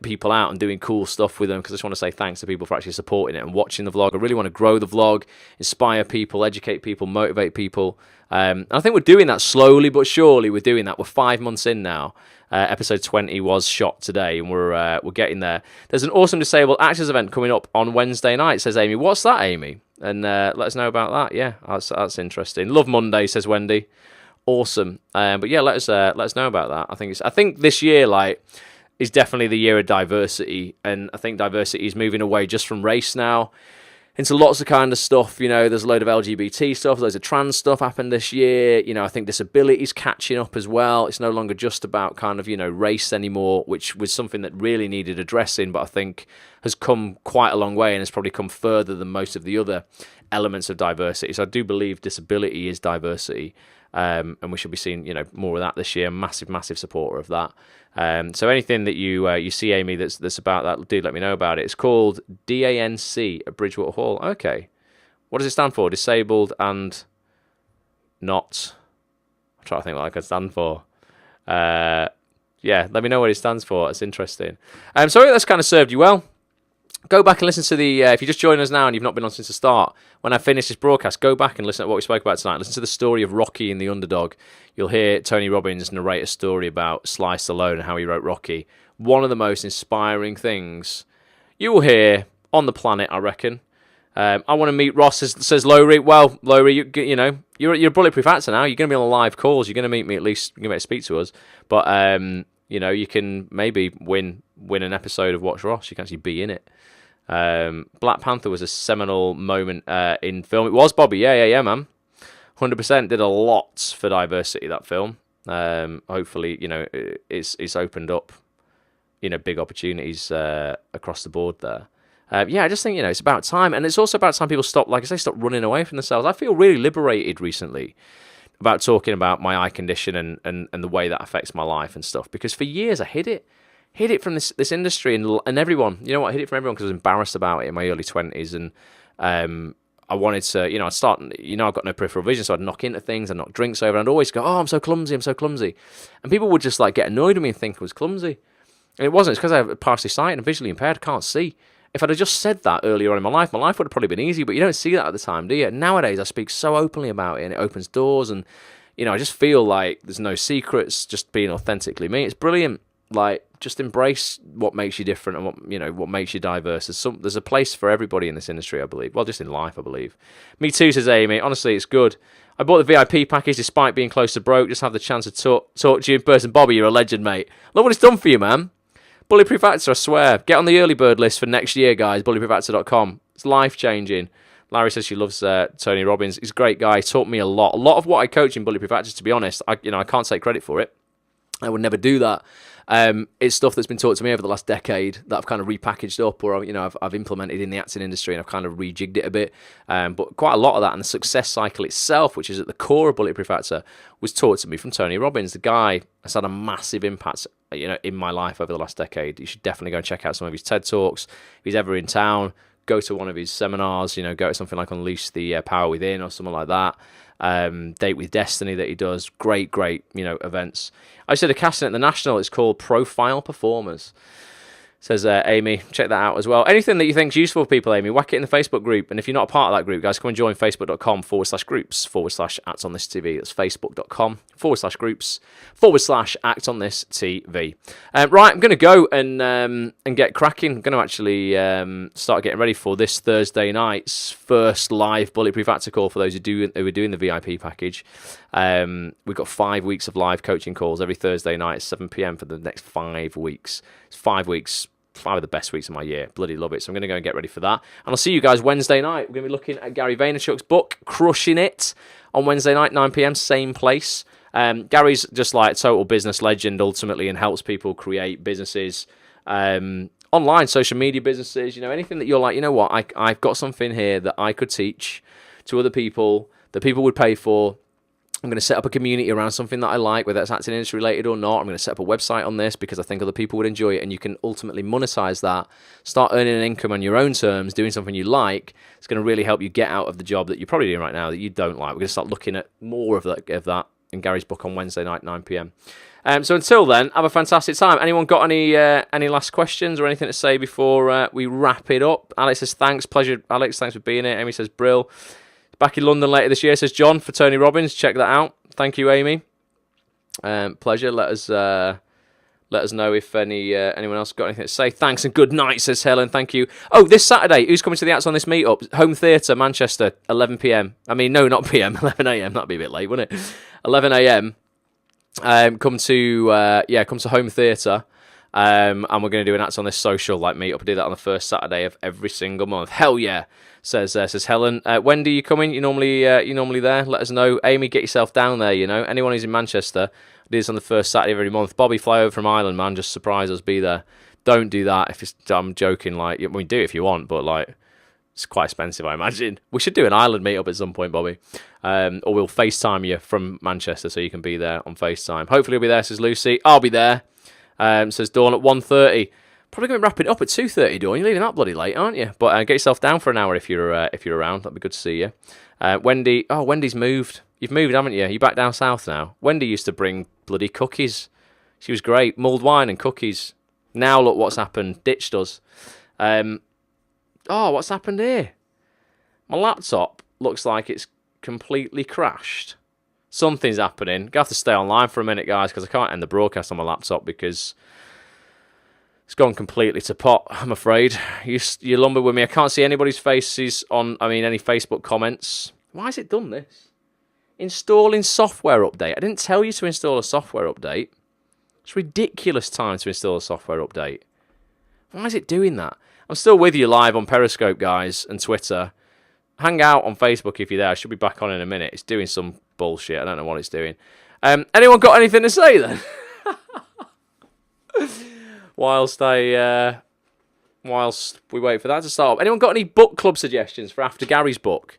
people out and doing cool stuff with them, because I just want to say thanks to people for actually supporting it and watching the vlog. I really want to grow the vlog, inspire people, educate people, motivate people. And I think we're doing that slowly but surely. We're doing that. We're 5 months in now. Episode 20 was shot today, and we're getting there. There's an awesome disabled actors event coming up on Wednesday night, says Amy. What's that, Amy? And let us know about that. Yeah, that's interesting. Love Monday, says Wendy. Awesome. But yeah, let us know about that. I think this year is definitely the year of diversity, and I think diversity is moving away just from race now into lots of kind of stuff. There's a load of LGBT stuff, loads of trans stuff happened this year. I think disability's catching up as well. It's no longer just about kind of, race anymore, which was something that really needed addressing, but I think has come quite a long way and has probably come further than most of the other elements of diversity. So I do believe disability is diversity. And we should be seeing, more of that this year. Massive supporter of that. So anything that you see, Amy, that's about that, do let me know about it. It's called DANC at Bridgewater Hall. Okay. What does it stand for? Disabled and not. I'm trying to think what I could stand for. Yeah, let me know what it stands for. It's interesting. So that's kind of served you well. Go back and listen to if you just joined us now and you've not been on since the start, when I finish this broadcast, go back and listen to what we spoke about tonight. Listen to the story of Rocky and the Underdog. You'll hear Tony Robbins narrate a story about Sly Stallone and how he wrote Rocky. One of the most inspiring things you will hear on the planet, I reckon. I want to meet Ross, says Lowry. Well, Lowry, you're a Bulletproof Actor now. You're going to be on the live calls. You're going to meet me at least. You're going to speak to us. But, you can maybe win an episode of Watch Ross. You can actually be in it. Black Panther was a seminal moment in film. It was, Bobby. Yeah, man. 100% did a lot for diversity, that film. Hopefully, it's opened up, big opportunities across the board there. I just think, it's about time. And it's also about time people stop running away from themselves. I feel really liberated recently about talking about my eye condition and the way that affects my life and stuff. Because for years I hid it from this industry and everyone. You know what? I hid it from everyone because I was embarrassed about it in my early 20s. And I wanted to, I'd start, I've got no peripheral vision, so I'd knock into things, I'd knock drinks over, and I'd always go, oh, I'm so clumsy. And people would just get annoyed with me and think I was clumsy. And it wasn't. It's because I have partially sight and visually impaired. I can't see. If I'd have just said that earlier on in my life would have probably been easy, but you don't see that at the time, do you? Nowadays, I speak so openly about it, and it opens doors, and, I just feel like there's no secrets, just being authentically me. It's brilliant. Just embrace what makes you different and what makes you diverse. There's a place for everybody in this industry, I believe. Well, just in life, I believe. Me too, says Amy. Honestly, it's good. I bought the VIP package despite being close to broke. Just have the chance to talk to you in person. Bobby, you're a legend, mate. Look what it's done for you, man. Bulletproof Actor, I swear. Get on the early bird list for next year, guys. BulletproofActor.com. It's life-changing. Larry says she loves Tony Robbins. He's a great guy. He taught me a lot. A lot of what I coach in Bulletproof Actors, to be honest, I can't take credit for it. I would never do that. It's stuff that's been taught to me over the last decade that I've kind of repackaged up, or I've implemented in the acting industry, and I've kind of rejigged it a bit. But quite a lot of that, and the success cycle itself, which is at the core of Bulletproof Actor, was taught to me from Tony Robbins. The guy has had a massive impact, in my life over the last decade. You should definitely go and check out some of his TED Talks. If he's ever in town, go to one of his seminars. Go to something like Unleash the Power Within or something like that. Date with Destiny that he does. Great, events. I said a casting at the National. It's called Profile Performers. Says Amy, check that out as well. Anything that you think's useful for people, Amy, whack it in the Facebook group. And if you're not a part of that group, guys, come and join facebook.com/groups/ActOnThisTV. That's facebook.com/groups/ActOnThisTV. Right, I'm going to go and get cracking. I'm going to actually start getting ready for this Thursday night's first live Bulletproof Actor call for those who are doing the VIP package. We've got 5 weeks of live coaching calls every Thursday night at 7 p.m. for the next 5 weeks. It's 5 weeks. 5 of the best weeks of my year. Bloody love it. So I'm going to go and get ready for that. And I'll see you guys Wednesday night. We're going to be looking at Gary Vaynerchuk's book, Crushing It, on Wednesday night, 9 p.m, same place. Gary's just like a total business legend ultimately and helps people create businesses, online, social media businesses, anything that you're like, you know what, I've got something here that I could teach to other people that people would pay for. I'm going to set up a community around something that I like, whether it's acting industry related or not. I'm going to set up a website on this because I think other people would enjoy it, and you can ultimately monetize that, start earning an income on your own terms, doing something you like. It's going to really help you get out of the job that you're probably doing right now that you don't like. We're going to start looking at more of that in Gary's book on Wednesday night, 9 p.m. So until then, have a fantastic time. Anyone got any last questions or anything to say before we wrap it up? Alex says, thanks. Pleasure, Alex. Thanks for being here. Amy says, brill. Back in London later this year, says John, for Tony Robbins. Check that out. Thank you, Amy. Pleasure. Let us know if anyone else got anything to say. Thanks and good night, says Helen. Thank you. Oh, this Saturday, who's coming to the Acts on This meetup? Home Theatre, Manchester, 11 p.m. I mean, no, not p.m. 11 a.m. That'd be a bit late, wouldn't it? 11 a.m. Come to Home Theatre. And we're going to do an Acts on This social meetup. I do that on the first Saturday of every single month. Hell yeah, says Helen. Wendy, you coming? You normally there? Let us know. Amy, get yourself down there. Anyone who's in Manchester, do this on the first Saturday of every month. Bobby, fly over from Ireland, man. Just surprise us. Be there. Don't do that. I'm joking. Do it if you want, but it's quite expensive, I imagine. We should do an Ireland meetup at some point, Bobby. Or we'll FaceTime you from Manchester so you can be there on FaceTime. Hopefully you'll be there, says Lucy. I'll be there. Says Dawn at 1:30. Probably going to wrap it up at 2:30, Dawn. You're leaving that bloody late, aren't you? But get yourself down for an hour if you're around. That'd be good to see you. Wendy. Oh, Wendy's moved. You've moved, haven't you? You're back down south now. Wendy used to bring bloody cookies. She was great. Mulled wine and cookies. Now look what's happened. Ditched us. What's happened here? My laptop looks like it's completely crashed. Something's happening. Gonna have to stay online for a minute, guys, because I can't end the broadcast on my laptop because it's gone completely to pot, I'm afraid. You lumber with me. I can't see anybody's faces on, any Facebook comments. Why has it done this? Installing software update. I didn't tell you to install a software update. It's ridiculous time to install a software update. Why is it doing that? I'm still with you live on Periscope, guys, and Twitter. Hang out on Facebook if you're there. I should be back on in a minute. It's doing some bullshit. I don't know what it's doing. Anyone got anything to say then? Whilst we wait for that to start up. Anyone got any book club suggestions for after Gary's book?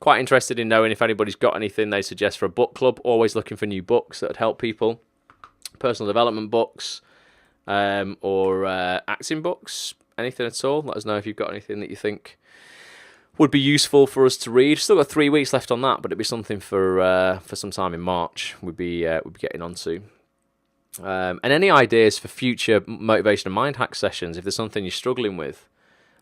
Quite interested in knowing if anybody's got anything they suggest for a book club. Always looking for new books that would help people. Personal development books or acting books. Anything at all. Let us know if you've got anything that you think would be useful for us to read. Still got 3 weeks left on that, but it'd be something for some time in March we'd be getting onto. And any ideas for future motivation and mind hack sessions, if there's something you're struggling with,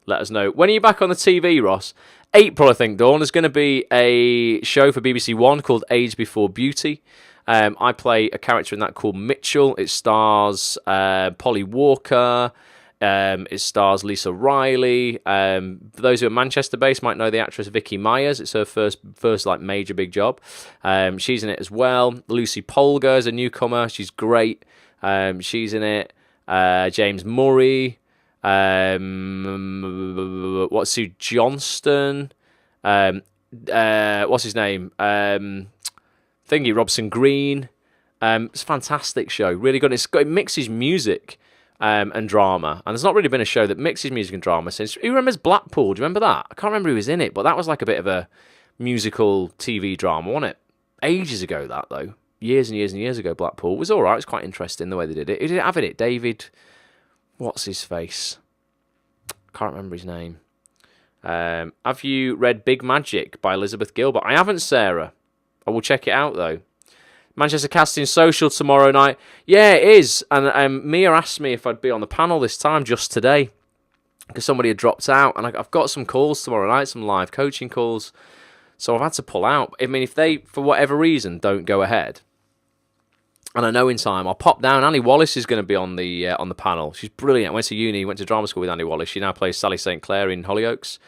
let us know. When are you back on the TV, Ross? April, I think, Dawn. There's going to be a show for BBC One called Age Before Beauty. I play a character in that called Mitchell. It stars Polly Walker. It stars Lisa Riley. For those who are Manchester-based might know the actress Vicky Myers. It's her first major big job. She's in it as well. Lucy Polgar is a newcomer. She's great. She's in it. James Murray. Sue Johnston. What's his name? Robson Green. It's a fantastic show. Really good. It mixes music and drama. And there's not really been a show that mixes music and drama since... Who remembers Blackpool? Do you remember that? I can't remember who was in it, but that was like a bit of a musical TV drama, wasn't it? Ages ago, that, though. Years and years and years ago, Blackpool. It was all right. It was quite interesting the way they did it. Who did it have in it? David... What's his face? Can't remember his name. Have you read Big Magic by Elizabeth Gilbert? I haven't, Sarah. I will check it out, though. Manchester Casting Social tomorrow night. Yeah, it is. And Mia asked me if I'd be on the panel this time just today because somebody had dropped out. And I've got some calls tomorrow night, some live coaching calls. So I've had to pull out. I mean, if they, for whatever reason, don't go ahead, and I know in time, I'll pop down. Annie Wallace is going to be on the panel. She's brilliant. Went to uni, went to drama school with Annie Wallace. She now plays Sally St. Clair in Hollyoaks.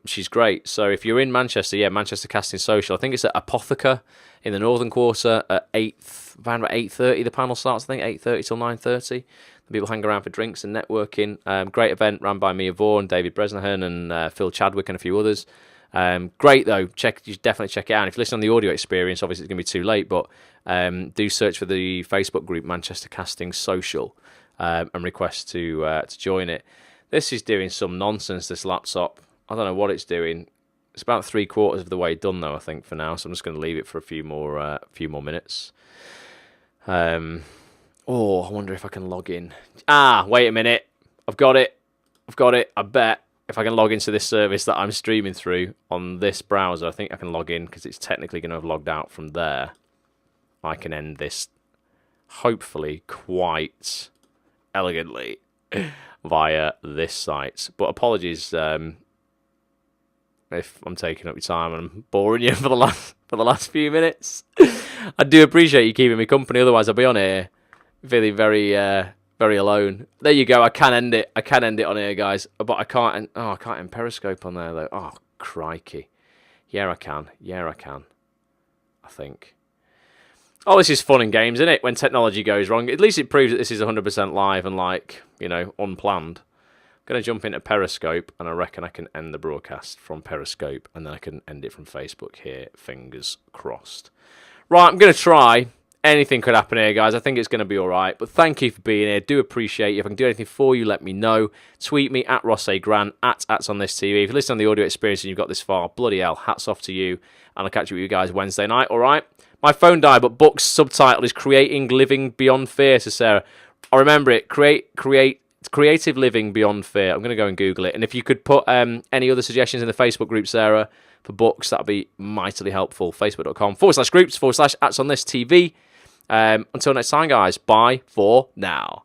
She's great. So if you're in Manchester, Manchester Casting Social. I think it's at Apotheca in the Northern Quarter at around about 8:30. The panel starts, I think, 8:30 till 9:30. People hang around for drinks and networking. Great event run by Mia Vaughan, David Bresnahan, and Phil Chadwick and a few others. Great though. You definitely check it out. And if you listen on the audio experience, obviously it's going to be too late, but do search for the Facebook group Manchester Casting Social and request to join it. This is doing some nonsense, this laptop. I don't know what it's doing. It's about 3/4 of the way done though, I think, for now. So I'm just going to leave it for a few more minutes. I wonder if I can log in. Wait a minute. I've got it. I bet. If I can log into this service that I'm streaming through on this browser, I think I can log in because it's technically going to have logged out from there. I can end this, hopefully, quite elegantly via this site. But apologies if I'm taking up your time and I'm boring you for the last few minutes. I do appreciate you keeping me company. Otherwise, I'll be on here feeling very alone. There you go. I can end it on here, guys. But I can't. I can't end Periscope on there though. Oh, crikey. Yeah, I can. I think. Oh, this is fun and games, isn't it? When technology goes wrong, at least it proves that this is 100% live and unplanned. I'm gonna jump into Periscope, and I reckon I can end the broadcast from Periscope, and then I can end it from Facebook here. Fingers crossed. Right, I'm gonna try. Anything could happen here, guys. I think it's going to be all right. But thank you for being here. Do appreciate you. If I can do anything for you, let me know. Tweet me at Ross A. Grant, at @AtsOnThisTV. If you listen on the audio experience and you've got this far, bloody hell, hats off to you. And I'll catch up with you guys Wednesday night, all right? My phone died, but book's subtitle is Creating Living Beyond Fear, so Sarah. I remember it. Creative Living Beyond Fear. I'm going to go and Google it. And if you could put any other suggestions in the Facebook group, Sarah, for books, that would be mightily helpful. Facebook.com/groups/@OnThisTV. Until next time, guys, bye for now.